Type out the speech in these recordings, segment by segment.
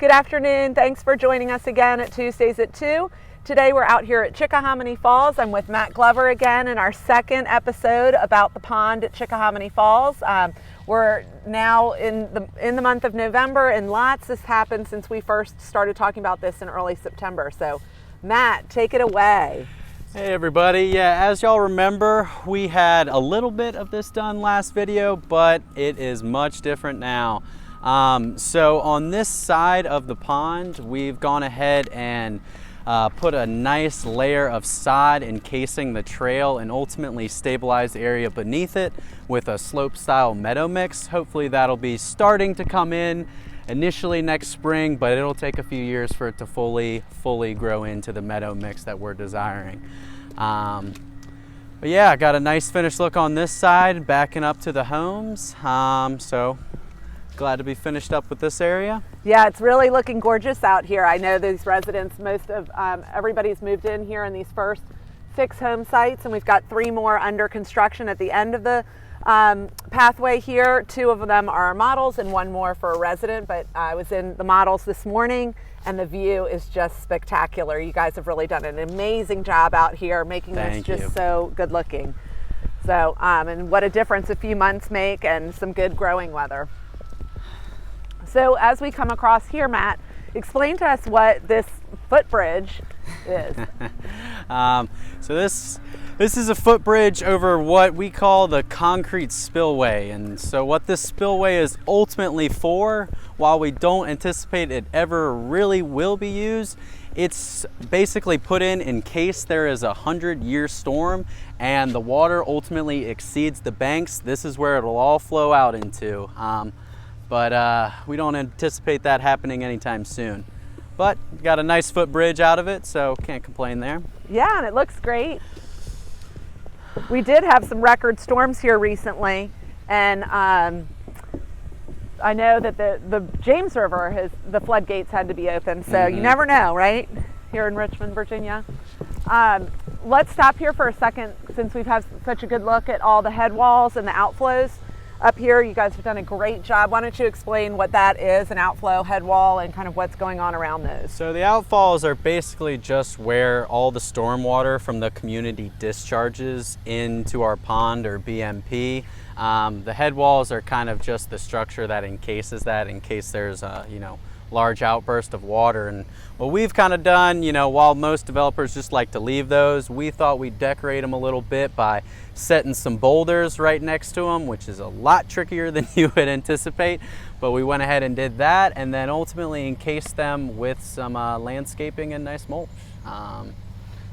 Good afternoon. Thanks for joining us again at Tuesdays at 2. Today we're out here at Chickahominy Falls. I'm with Matt Glover again in our second episode about the pond at Chickahominy Falls. We're now in the month of November, and lots has happened since we first started talking about this in early September. So Matt, take it away. Hey everybody, yeah, as y'all remember, we had a little bit of this done last video, but it is much different now. So on this side of the pond, we've gone ahead and put a nice layer of sod encasing the trail and ultimately stabilize the area beneath it with a slope style meadow mix. Hopefully that'll be starting to come in initially next spring, but it'll take a few years for it to fully grow into the meadow mix that we're desiring. But yeah, I got a nice finished look on this side, backing up to the homes. So glad to be finished up with this area. Yeah, it's really looking gorgeous out here. I know these residents, most of everybody's moved in here in these first 6 home sites, and we've got 3 more under construction at the end of the pathway here. 2 of them are models and 1 more for a resident, but I was in the models this morning and the view is just spectacular. You guys have really done an amazing job out here making this just so good looking. So, and what a difference a few months make and some good growing weather. So as we come across here, Matt, explain to us what this footbridge is. So this is a footbridge over what we call the concrete spillway. And so what this spillway is ultimately for, while we don't anticipate it ever really will be used, it's basically put in case there is a 100-year storm and the water ultimately exceeds the banks. This is where it'll all flow out into. But we don't anticipate that happening anytime soon. But got a nice footbridge out of it, so can't complain there. Yeah, and it looks great. We did have some record storms here recently, and I know that the James River, the floodgates had to be open, so you never know, right? Here in Richmond, Virginia. Let's stop here for a second since we've had such a good look at all the head walls and the outflows. Up here, you guys have done a great job. Why don't you explain what that is, an outflow head wall, and kind of what's going on around those? So the outfalls are basically just where all the stormwater from the community discharges into our pond or BMP. The head walls are kind of just the structure that encases that in case there's a large outburst of water. And what we've kind of done, while most developers just like to leave those, we thought we'd decorate them a little bit by setting some boulders right next to them, which is a lot trickier than you would anticipate. But we went ahead and did that, and then ultimately encased them with some landscaping and nice mulch,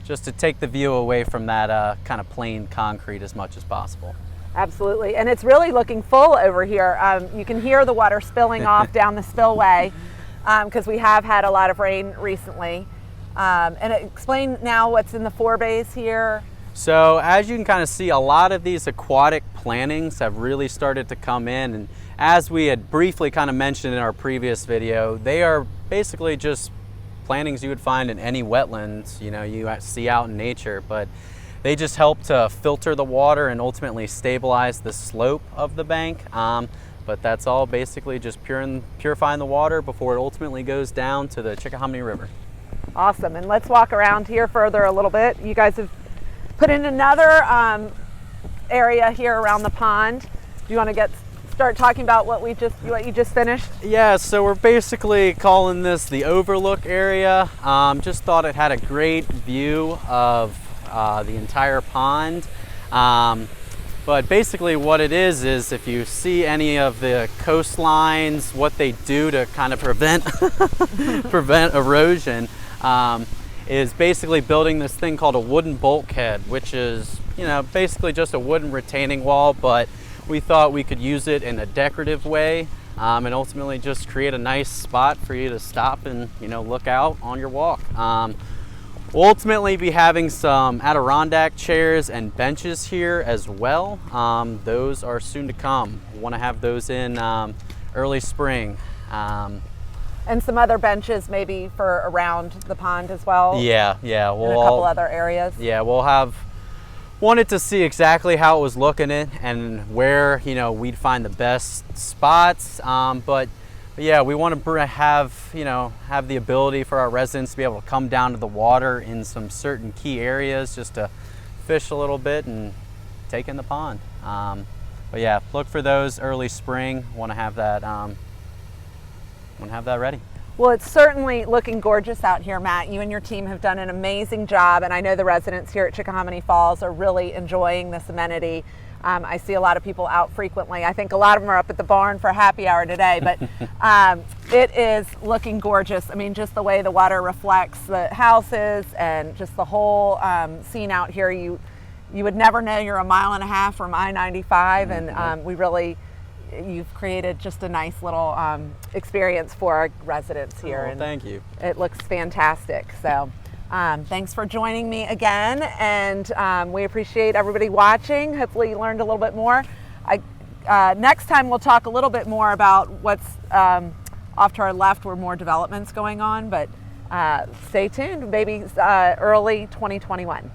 just to take the view away from that kind of plain concrete as much as possible. Absolutely, and it's really looking full over here. You can hear the water spilling off down the spillway because we have had a lot of rain recently. And explain now what's in the forebays here. So as you can kind of see, a lot of these aquatic plantings have really started to come in, and as we had briefly kind of mentioned in our previous video, they are basically just plantings you would find in any wetlands you see out in nature, but they just help to filter the water and ultimately stabilize the slope of the bank. But that's all basically just purifying the water before it ultimately goes down to the Chickahominy River. Awesome, and let's walk around here further a little bit. You guys have put in another area here around the pond. Do you want to start talking about what you just finished? Yeah, so we're basically calling this the overlook area. Just thought it had a great view of the entire pond. But basically what it is if you see any of the coastlines, what they do to kind of prevent erosion, is basically building this thing called a wooden bulkhead, which is basically just a wooden retaining wall, but we thought we could use it in a decorative way, and ultimately just create a nice spot for you to stop and look out on your walk. We'll ultimately be having some Adirondack chairs and benches here as well. Those are soon to come. We want to have those in early spring. And some other benches maybe for around the pond as well? Yeah. We'll, and a couple other areas? Yeah, wanted to see exactly how it was looking and where we'd find the best spots. But But yeah, we want to have the ability for our residents to be able to come down to the water in some certain key areas just to fish a little bit and take in the pond. But yeah, look for those early spring. Want to have that ready. Well, it's certainly looking gorgeous out here, Matt. You and your team have done an amazing job, and I know the residents here at Chickahominy Falls are really enjoying this amenity. I see a lot of people out frequently. I think a lot of them are up at the barn for happy hour today, but it is looking gorgeous. I mean, just the way the water reflects the houses and just the whole scene out here. You would never know you're a mile and a half from I-95, and you've created just a nice little experience for our residents here. Oh, thank you. It looks fantastic. So thanks for joining me again, and we appreciate everybody watching. Hopefully you learned a little bit more. Next time we'll talk a little bit more about what's off to our left where more development's going on, but stay tuned, maybe early 2021.